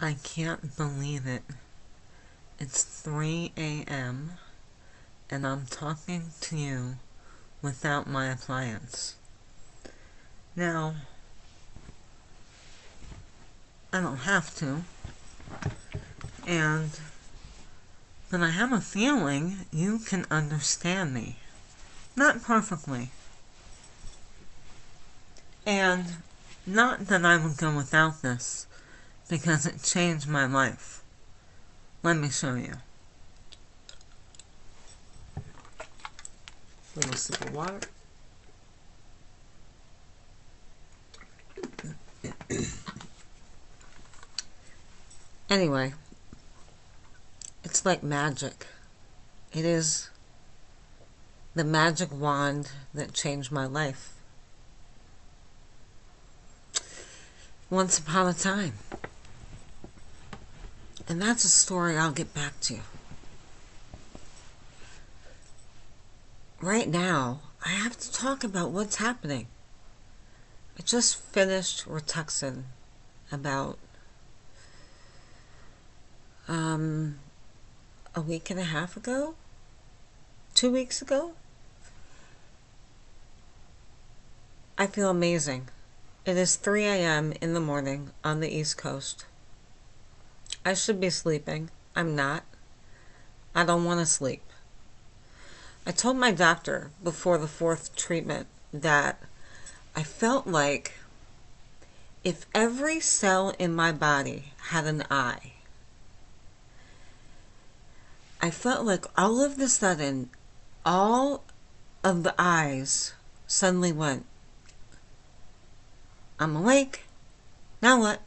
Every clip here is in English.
I can't believe it. It's 3 a.m. and I'm talking to you without my appliance. Now, I don't have to, but I have a feeling you can understand me. Not perfectly. And not that I would go without this, because it changed my life. Let me show you. Little sip of water. Anyway, it's like magic. It is the magic wand that changed my life. Once upon a time. And that's a story I'll get back to. Right now, I have to talk about what's happening. I just finished Rituxan about a week and a half ago? 2 weeks ago? I feel amazing. It is 3 a.m. in the morning on the East Coast. I should be sleeping. I'm not. I don't want to sleep. I told my doctor before the 4th treatment that I felt like if every cell in my body had an eye, I felt like all of a sudden, all of the eyes suddenly went, I'm awake. Now what?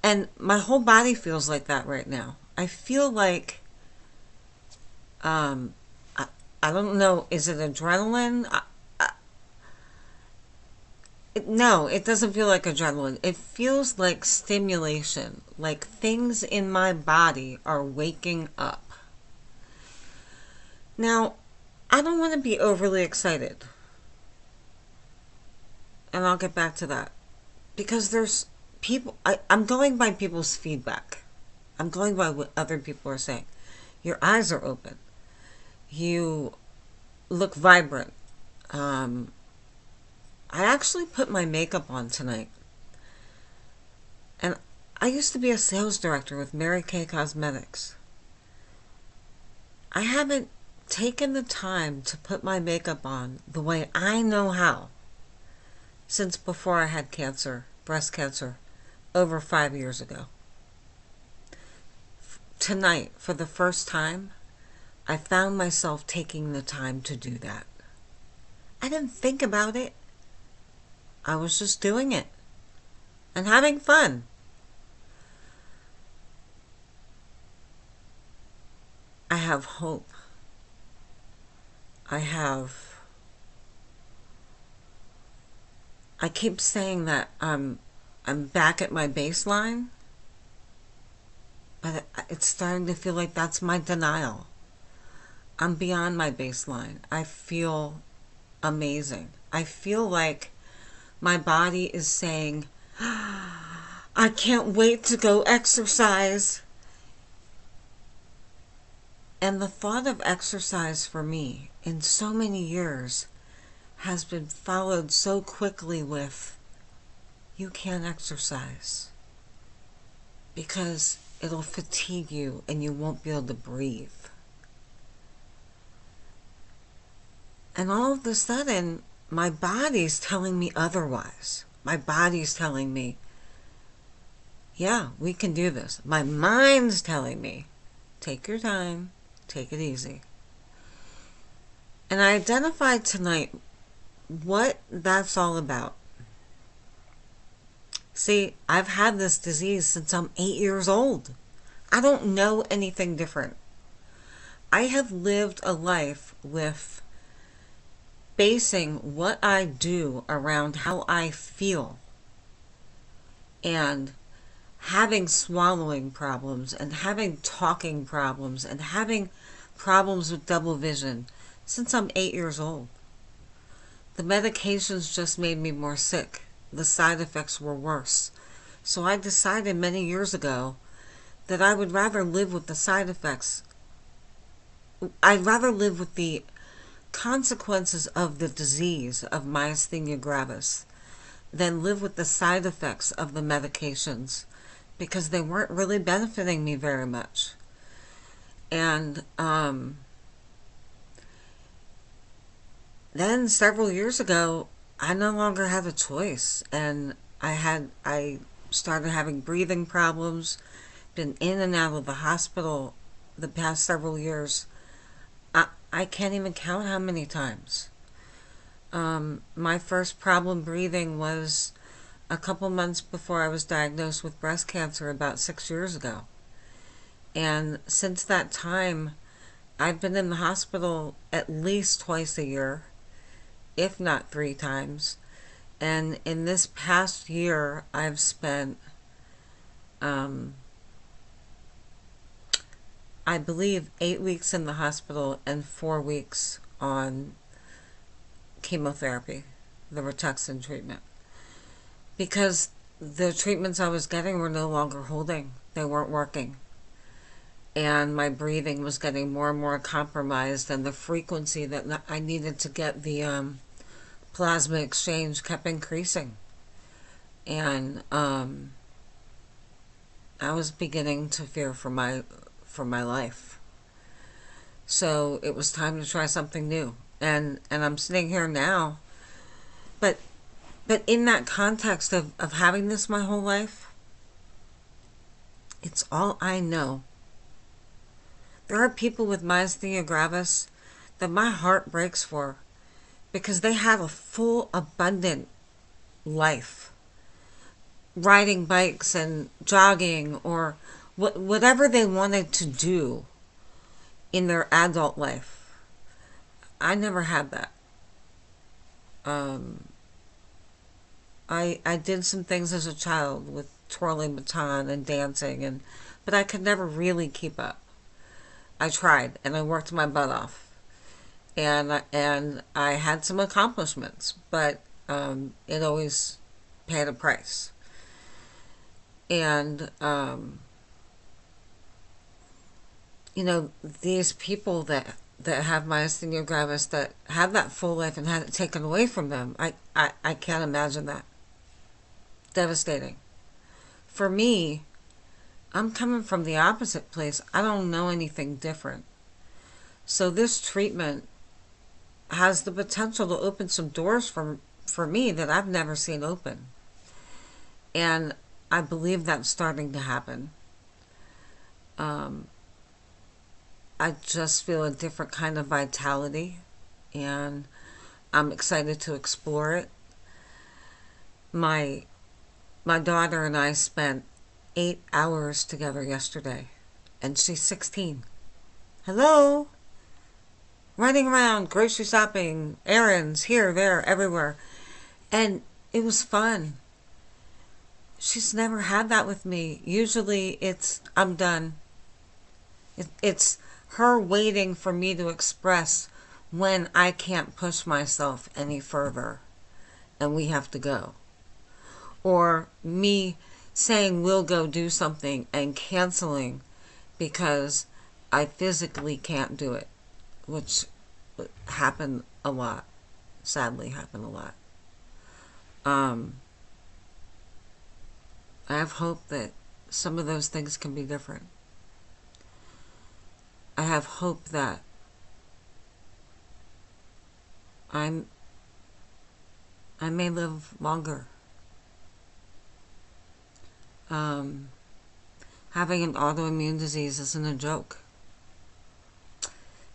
And my whole body feels like that right now. I feel like, I don't know, is it adrenaline? No, it doesn't feel like adrenaline. It feels like stimulation, like things in my body are waking up. Now, I don't want to be overly excited. And I'll get back to that. Because there's people, I'm going by people's feedback. I'm going by what other people are saying. Your eyes are open. You look vibrant. I actually put my makeup on tonight. And I used to be a sales director with Mary Kay Cosmetics. I haven't taken the time to put my makeup on the way I know how since before I had cancer, breast cancer, over 5 years ago. Tonight, for the first time, I found myself taking the time to do that. I didn't think about it. I was just doing it and having fun. I have hope. I keep saying that I'm back at my baseline, but it's starting to feel like that's my denial. I'm beyond my baseline. I feel amazing. I feel like my body is saying, I can't wait to go exercise. And the thought of exercise for me in so many years has been followed so quickly with, you can't exercise because it'll fatigue you and you won't be able to breathe. And all of a sudden, my body's telling me otherwise. My body's telling me, yeah, we can do this. My mind's telling me, take your time, take it easy. And I identified tonight what that's all about. See, I've had this disease since I'm 8 years old. I don't know anything different. I have lived a life with basing what I do around how I feel, and having swallowing problems and having talking problems and having problems with double vision since I'm 8 years old. The medications just made me more sick. The side effects were worse. So I decided many years ago that I would rather live with the side effects. I'd rather live with the consequences of the disease of myasthenia gravis than live with the side effects of the medications, because they weren't really benefiting me very much. And then several years ago, I no longer had a choice, and I started having breathing problems, been in and out of the hospital the past several years. I can't even count how many times. My first problem breathing was a couple months before I was diagnosed with breast cancer about 6 years ago. And since that time, I've been in the hospital at least twice a year, if not 3 times. And in this past year, I've spent, I believe, 8 weeks in the hospital and 4 weeks on chemotherapy, the Rituxan treatment. Because the treatments I was getting were no longer holding. They weren't working. And my breathing was getting more and more compromised, and the frequency that I needed to get the plasma exchange kept increasing. And I was beginning to fear for my life. So it was time to try something new. And I'm sitting here now. But in that context of having this my whole life, it's all I know. There are people with myasthenia gravis that my heart breaks for, because they have a full, abundant life. Riding bikes and jogging, or whatever they wanted to do in their adult life. I never had that. I did some things as a child with twirling baton and dancing, but I could never really keep up. I tried, and I worked my butt off, and I had some accomplishments, but it always paid a price. And these people that have myasthenia gravis, that have that full life and had it taken away from them, I can't imagine that. Devastating. For me, I'm coming from the opposite place. I don't know anything different. So this treatment has the potential to open some doors for me that I've never seen open. And I believe that's starting to happen. I just feel a different kind of vitality, and I'm excited to explore it. My daughter and I spent 8 hours together yesterday, and she's 16. Hello? Running around, grocery shopping, errands, here, there, everywhere. And it was fun. She's never had that with me. Usually it's, I'm done. It's her waiting for me to express when I can't push myself any further and we have to go. Or me saying we'll go do something and canceling because I physically can't do it, which happened a lot. Sadly happened a lot. I have hope that some of those things can be different. I have hope that I may live longer. Having an autoimmune disease isn't a joke.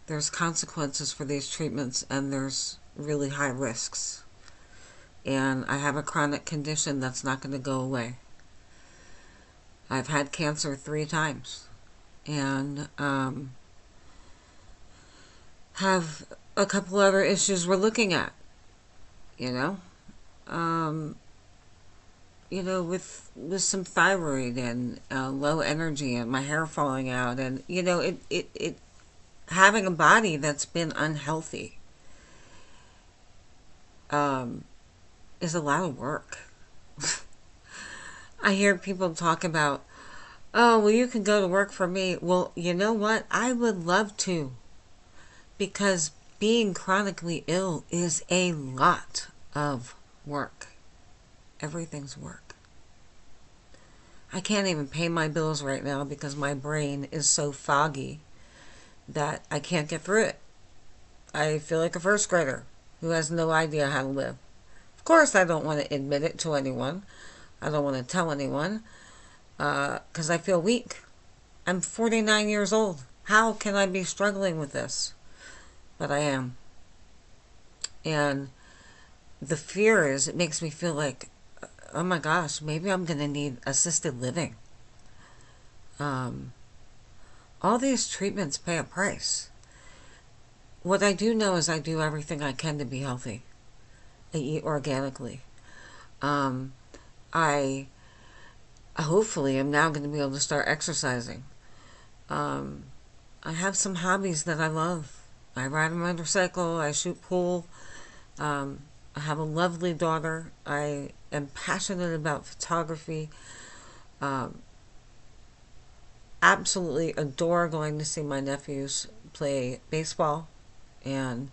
There's consequences for these treatments, and there's really high risks. And I have a chronic condition that's not going to go away. I've had cancer 3 times, and have a couple other issues we're looking at, with some thyroid and low energy and my hair falling out, and it having a body that's been unhealthy is a lot of work. I hear people talk about, oh, well, you can go to work for me. Well, you know what? I would love to, because being chronically ill is a lot of work. Everything's work. I can't even pay my bills right now because my brain is so foggy that I can't get through it. I feel like a first grader who has no idea how to live. Of course, I don't want to admit it to anyone. I don't want to tell anyone because I feel weak. I'm 49 years old. How can I be struggling with this? But I am. And the fear is, it makes me feel like, oh my gosh, maybe I'm going to need assisted living. All these treatments pay a price. What I do know is I do everything I can to be healthy. I eat organically. I hopefully am now going to be able to start exercising. I have some hobbies that I love. I ride a motorcycle. I shoot pool. I have a lovely daughter. I am passionate about photography. Absolutely adore going to see my nephews play baseball. And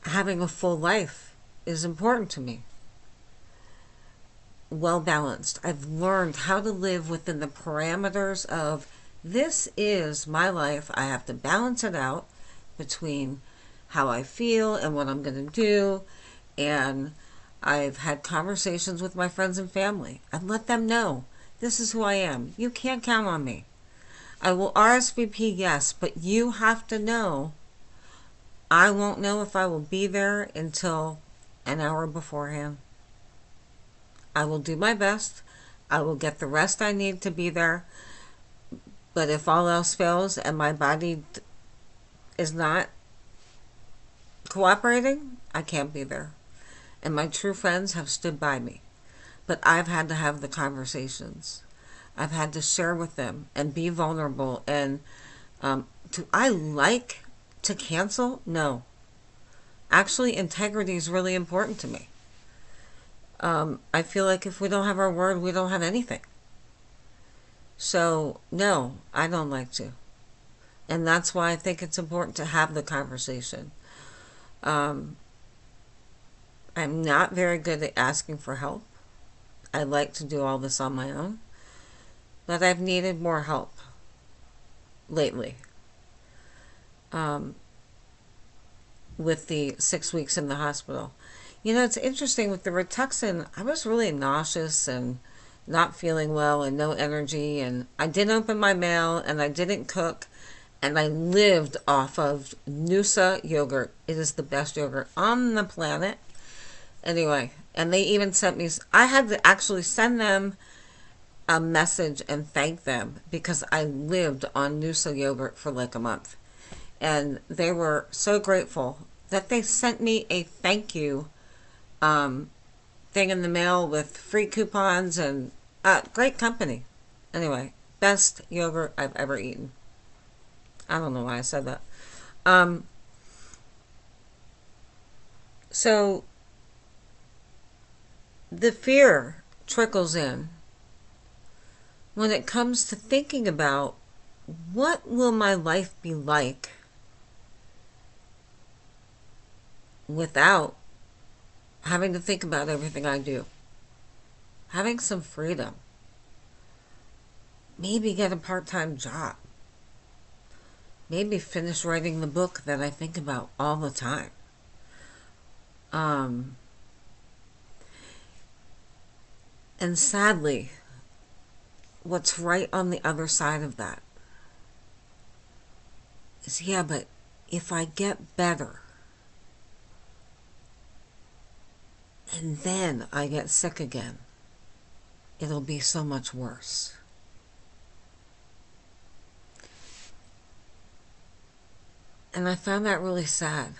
having a full life is important to me. Well balanced. I've learned how to live within the parameters of, this is my life. I have to balance it out between how I feel and what I'm going to do. And I've had conversations with my friends and family. I've let them know, this is who I am. You can't count on me. I will RSVP, yes, but you have to know I won't know if I will be there until an hour beforehand. I will do my best. I will get the rest I need to be there. But if all else fails and my body is not cooperating, I can't be there. And my true friends have stood by me. But I've had to have the conversations. I've had to share with them and be vulnerable. And do I like to cancel? No. Actually, integrity is really important to me. I feel like if we don't have our word, we don't have anything. So, no, I don't like to. And that's why I think it's important to have the conversation. I'm not very good at asking for help. I like to do all this on my own. But I've needed more help lately. With the 6 weeks in the hospital. You know, it's interesting with the Rituxan, I was really nauseous and not feeling well and no energy, and I didn't open my mail and I didn't cook, and I lived off of Noosa yogurt. It is the best yogurt on the planet. Anyway, and they even sent me, I had to actually send them a message and thank them because I lived on Noosa yogurt for like a month. And they were so grateful that they sent me a thank you thing in the mail with free coupons and great company. Anyway, best yogurt I've ever eaten. I don't know why I said that. So the fear trickles in when it comes to thinking about, what will my life be like without having to think about everything I do? Having some freedom. Maybe get a part-time job. Maybe finish writing the book that I think about all the time. And sadly, what's right on the other side of that is, yeah, but if I get better and then I get sick again, it'll be so much worse. And I found that really sad.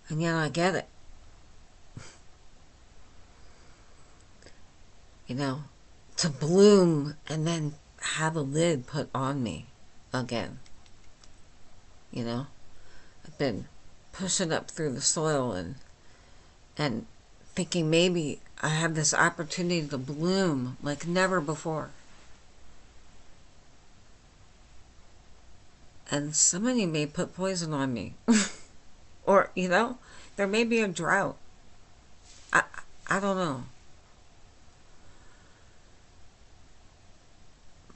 And yet I get it. You know, to bloom and then have a lid put on me again. you know. I've been pushing up through the soil and thinking maybe I have this opportunity to bloom like never before. And somebody may put poison on me. Or, there may be a drought. I, I don't know.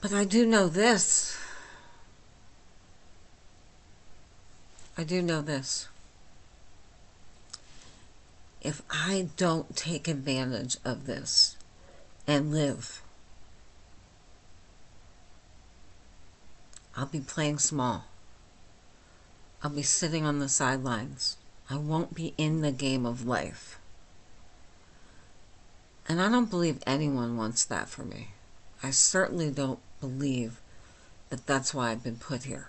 But I do know this. I do know this. If I don't take advantage of this and live, I'll be playing small. I'll be sitting on the sidelines. I won't be in the game of life. And I don't believe anyone wants that for me. I certainly don't believe that that's why I've been put here.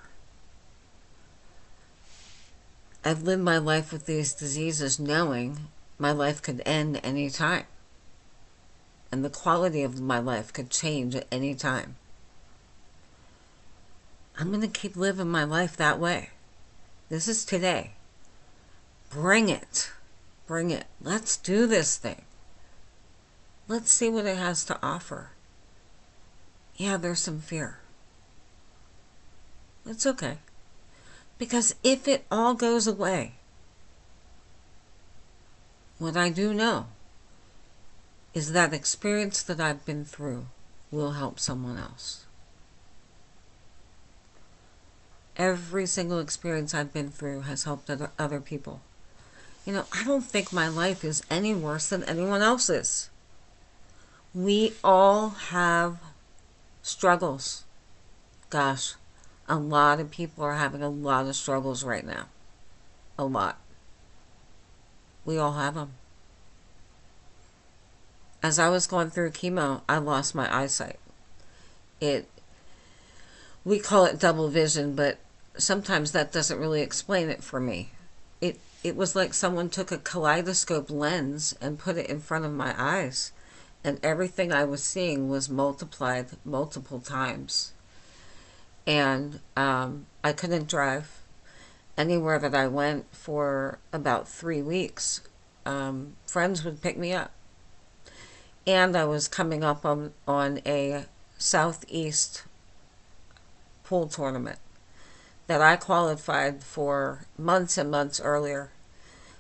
I've lived my life with these diseases knowing my life could end any time. And the quality of my life could change at any time. I'm going to keep living my life that way. This is today. Bring it. Bring it. Let's do this thing. Let's see what it has to offer. Yeah, there's some fear. It's okay. Because if it all goes away, what I do know is that experience that I've been through will help someone else. Every single experience I've been through has helped other people. I don't think my life is any worse than anyone else's. We all have struggles. Gosh, a lot of people are having a lot of struggles right now. A lot. We all have them. As I was going through chemo, I lost my eyesight. We call it double vision, but sometimes that doesn't really explain it for me. It was like someone took a kaleidoscope lens and put it in front of my eyes, and everything I was seeing was multiplied multiple times. And I couldn't drive anywhere that I went for about 3 weeks. Friends would pick me up. And I was coming up on a Southeast pool tournament that I qualified for months and months earlier.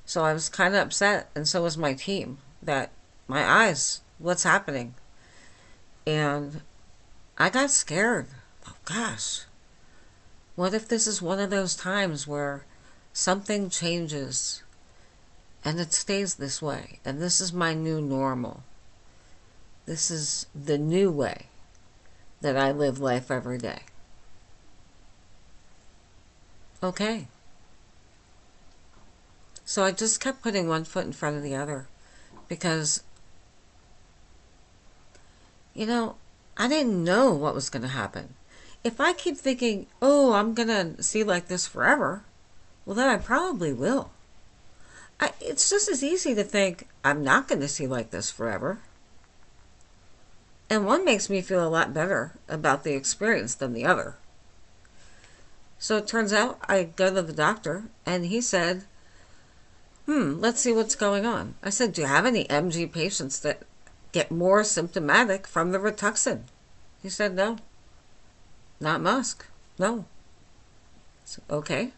So I was kind of upset, and so was my team, that my eyes, what's happening? And I got scared. Oh, gosh. What if this is one of those times where something changes and it stays this way, and this is my new normal? This is the new way that I live life every day. Okay. So I just kept putting one foot in front of the other because, I didn't know what was going to happen. If I keep thinking, oh, I'm going to see like this forever, well, then I probably will. It's just as easy to think, I'm not going to see like this forever. And one makes me feel a lot better about the experience than the other. So it turns out I go to the doctor, and he said, let's see what's going on. I said, do you have any MG patients that get more symptomatic from the Rituxan? He said, no. Not Musk. No. So, okay.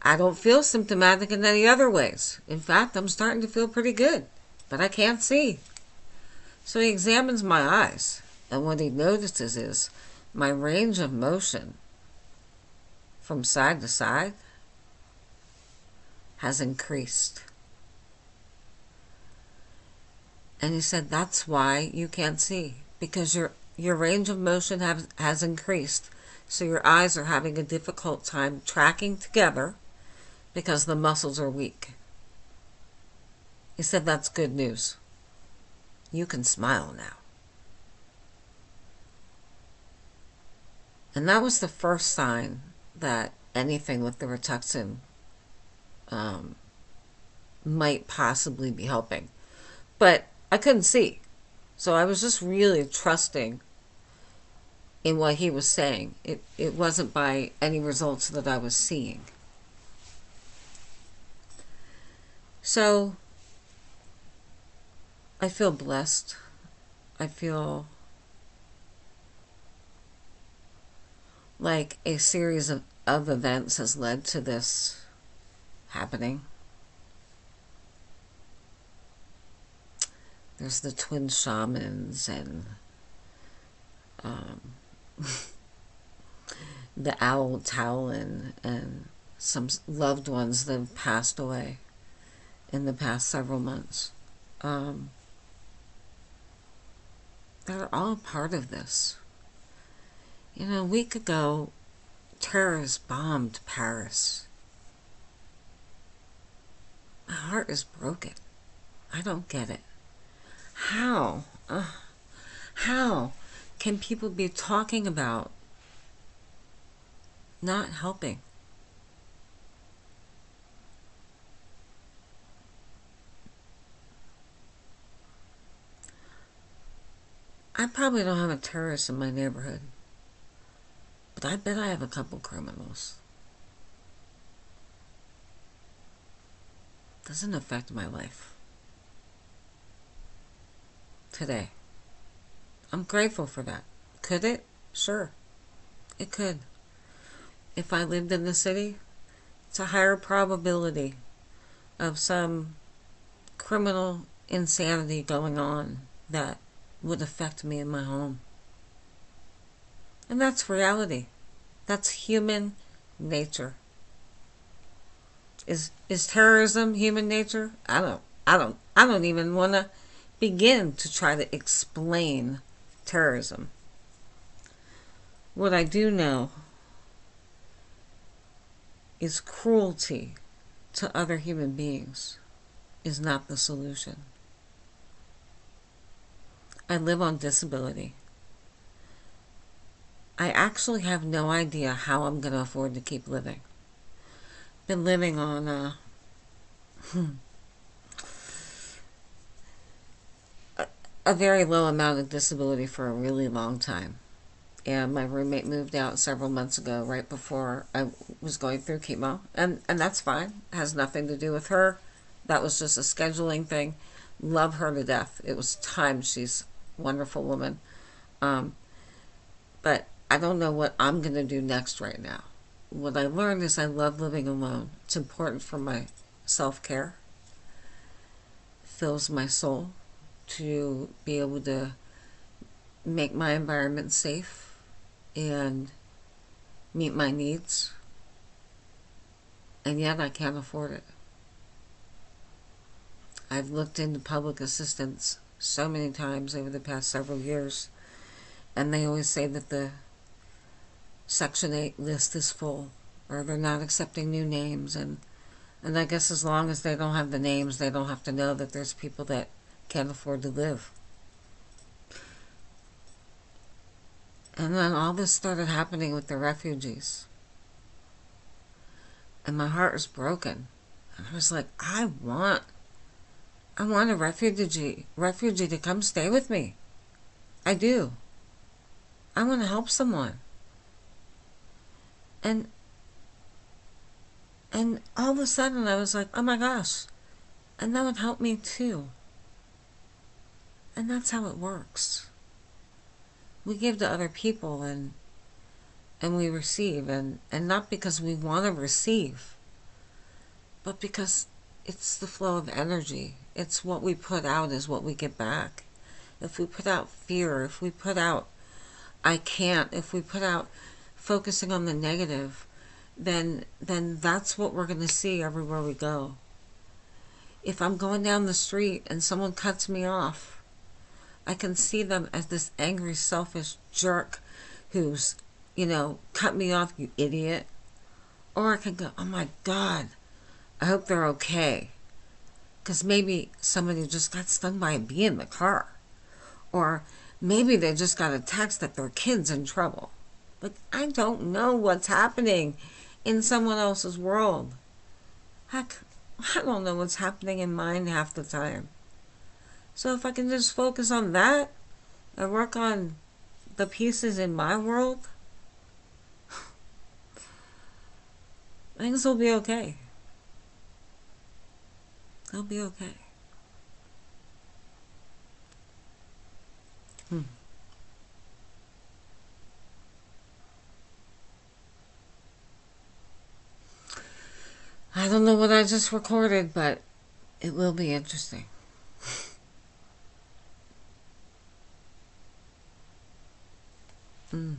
I don't feel symptomatic in any other ways. In fact, I'm starting to feel pretty good, but I can't see. So he examines my eyes, and what he notices is my range of motion from side to side has increased. And he said, that's why you can't see, because your range of motion has increased, so your eyes are having a difficult time tracking together because the muscles are weak. He said, that's good news. You can smile now. And that was the first sign that anything with the Rituxan might possibly be helping. But I couldn't see. So I was just really trusting in what he was saying. It wasn't by any results that I was seeing. So I feel blessed. I feel like a series of events has led to this happening. There's the twin shamans and the owl Talon and some loved ones that have passed away in the past several months. They're all part of this. You know, a week ago, terrorists bombed Paris. My heart is broken. I don't get it. How? How can people be talking about not helping? I probably don't have a terrorist in my neighborhood, but I bet I have a couple criminals. Doesn't affect my life today. I'm grateful for that. Could it? Sure, it could. If I lived in the city, it's a higher probability of some criminal insanity going on that would affect me in my home. And that's reality. That's human nature. Is terrorism human nature? I don't even want to begin to try to explain terrorism. What I do know is cruelty to other human beings is not the solution. I live on disability. I actually have no idea how I'm going to afford to keep living. Been living on a very low amount of disability for a really long time. And my roommate moved out several months ago, right before I was going through chemo. And that's fine. It has nothing to do with her. That was just a scheduling thing. Love her to death. It was time. She's a wonderful woman. But I don't know what I'm going to do next right now. What I learned is I love living alone. It's important for my self-care. Fills my soul to be able to make my environment safe and meet my needs. And yet I can't afford it. I've looked into public assistance so many times over the past several years, and they always say that the Section 8 list is full, or they're not accepting new names, and I guess as long as they don't have the names, they don't have to know that there's people that can't afford to live. And then all this started happening with the refugees. And my heart was broken. And I was like, I want a refugee to come stay with me. I do. I want to help someone. And all of a sudden I was like, oh my gosh. And that would help me too. And that's how it works. We give to other people and we receive, and not because we want to receive, but because it's the flow of energy. It's what we put out is what we get back. If we put out fear, if we put out I can't, if we put out focusing on the negative, then that's what we're going to see everywhere we go. If I'm going down the street and someone cuts me off, I can see them as this angry, selfish jerk who's, cut me off, you idiot. Or I can go, oh my God, I hope they're okay. Because maybe somebody just got stung by a bee in the car. Or maybe they just got a text that their kid's in trouble. But I don't know what's happening in someone else's world. Heck, I don't know what's happening in mine half the time. So if I can just focus on that and work on the pieces in my world, things will be okay. They'll be okay. Hmm. I don't know what I just recorded, but it will be interesting. Mm.